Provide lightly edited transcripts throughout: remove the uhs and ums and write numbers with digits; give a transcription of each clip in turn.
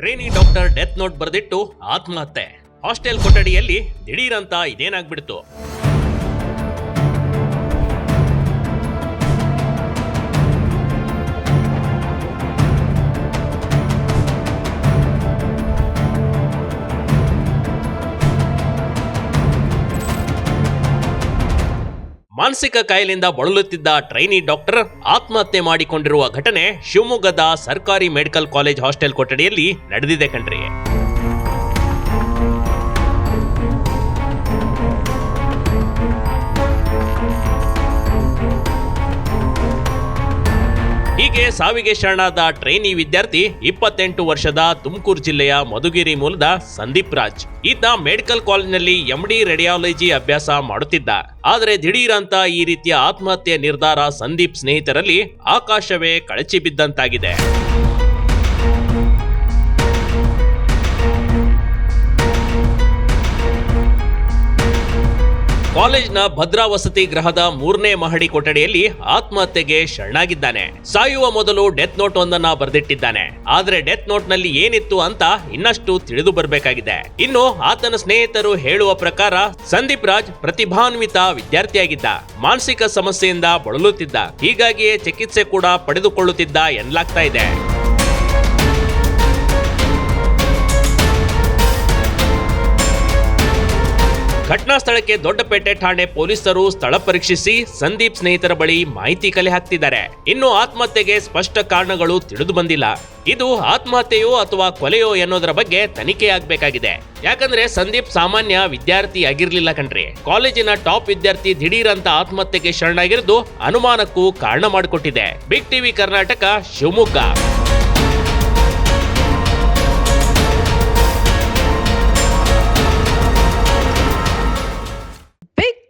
Trainee doctor death note ಬರೆದಿಟ್ಟು ಆತ್ಮಹತ್ಯೆ. Hostel ಕೊಠಡಿಯಲ್ಲಿ ದಿಢೀರಂತ ಇದೇನಾಗ್ಬಿಡ್ತು? ಮಾನಸಿಕ ಕಾಯಿಲೆಯಿಂದ ಬಳಲುತ್ತಿದ್ದ ಟ್ರೈನಿ ಡಾಕ್ಟರ್ ಆತ್ಮಹತ್ಯೆ ಮಾಡಿಕೊಂಡಿರುವ ಘಟನೆ ಶಿವಮೊಗ್ಗದ ಸರ್ಕಾರಿ ಮೆಡಿಕಲ್ ಕಾಲೇಜ್ ಹಾಸ್ಟೆಲ್ ಕೊಠಡಿಯಲ್ಲಿ ನಡೆದಿದೆ ಕಣ್ರಿ. ಹೀಗೆ ಸಾವಿಗೆ ಶರಣಾದ ಟ್ರೈನಿ ವಿದ್ಯಾರ್ಥಿ 28 ವರ್ಷದ ತುಮಕೂರು ಜಿಲ್ಲೆಯ ಮಧುಗಿರಿ ಮೂಲದ ಸಂದೀಪ್ ರಾಜ್. ಈತ ಮೆಡಿಕಲ್ ಕಾಲೇಜಿನಲ್ಲಿ MD ರೇಡಿಯಾಲಜಿ ಅಭ್ಯಾಸ ಮಾಡುತ್ತಿದ್ದ. ಆದರೆ ದಿಢೀರಂತ ಈ ರೀತಿಯ ಆತ್ಮಹತ್ಯೆ ನಿರ್ಧಾರ ಸಂದೀಪ್ ಸ್ನೇಹಿತರಲ್ಲಿ ಆಕಾಶವೇ ಕಳಚಿ ಬಿದ್ದಂತಾಗಿದೆ. ಕಾಲೇಜ್ನ ಭದ್ರಾ ವಸತಿ ಗೃಹದ 3ನೇ ಮಹಡಿ ಕೊಠಡಿಯಲ್ಲಿ ಆತ್ಮಹತ್ಯೆಗೆ ಶರಣಾಗಿದ್ದಾನೆ. ಸಾಯುವ ಮೊದಲು ಡೆತ್ ನೋಟ್ ಒಂದನ್ನ ಬರೆದಿಟ್ಟಿದ್ದಾನೆ. ಆದ್ರೆ ಡೆತ್ ನೋಟ್ ನಲ್ಲಿ ಏನಿತ್ತು ಅಂತ ಇನ್ನಷ್ಟು ತಿಳಿದು ಬರಬೇಕಾಗಿದೆ. ಇನ್ನು ಆತನ ಸ್ನೇಹಿತರು ಹೇಳುವ ಪ್ರಕಾರ ಸಂದೀಪ್ ರಾಜ್ ಪ್ರತಿಭಾನ್ವಿತ ವಿದ್ಯಾರ್ಥಿಯಾಗಿದ್ದ. ಮಾನಸಿಕ ಸಮಸ್ಯೆಯಿಂದ ಬಳಲುತ್ತಿದ್ದ. ಹೀಗಾಗಿಯೇ ಚಿಕಿತ್ಸೆ ಕೂಡ ಪಡೆದುಕೊಳ್ಳುತ್ತಿದ್ದ ಎನ್ನಲಾಗ್ತಾ ಇದೆ. ಘಟನಾ ಸ್ಥಳಕ್ಕೆ ದೊಡ್ಡಪೇಟೆ ಠಾಣೆ ಪೊಲೀಸರು ಸ್ಥಳ ಪರೀಕ್ಷಿಸಿ ಸಂದೀಪ್ ಸ್ನೇಹಿತರ ಬಳಿ ಮಾಹಿತಿ ಕಲೆ ಹಾಕ್ತಿದ್ದಾರೆ. ಇನ್ನು ಆತ್ಮಹತ್ಯೆಗೆ ಸ್ಪಷ್ಟ ಕಾರಣಗಳು ತಿಳಿದು ಬಂದಿಲ್ಲ. ಇದು ಆತ್ಮಹತ್ಯೆಯೋ ಅಥವಾ ಕೊಲೆಯೋ ಎನ್ನೋದರ ಬಗ್ಗೆ ತನಿಖೆಯಾಗಬೇಕಾಗಿದೆ. ಯಾಕಂದ್ರೆ ಸಂದೀಪ್ ಸಾಮಾನ್ಯ ವಿದ್ಯಾರ್ಥಿ ಆಗಿರ್ಲಿಲ್ಲ ಕಣ್ರಿ. ಕಾಲೇಜಿನ ಟಾಪ್ ವಿದ್ಯಾರ್ಥಿ ದಿಢೀರಂತ ಆತ್ಮಹತ್ಯೆಗೆ ಶರಣಾಗಿರುವುದು ಅನುಮಾನಕ್ಕೂ ಕಾರಣ ಮಾಡಿಕೊಟ್ಟಿದೆ. Big TV Karnataka, Shivamogga.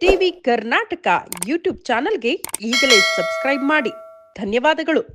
TV Karnataka YouTube ಚಾನೆಲ್ಗೆ ಈಗಲೇ ಸಬ್ಸ್ಕ್ರೈಬ್ ಮಾಡಿ. ಧನ್ಯವಾದಗಳು.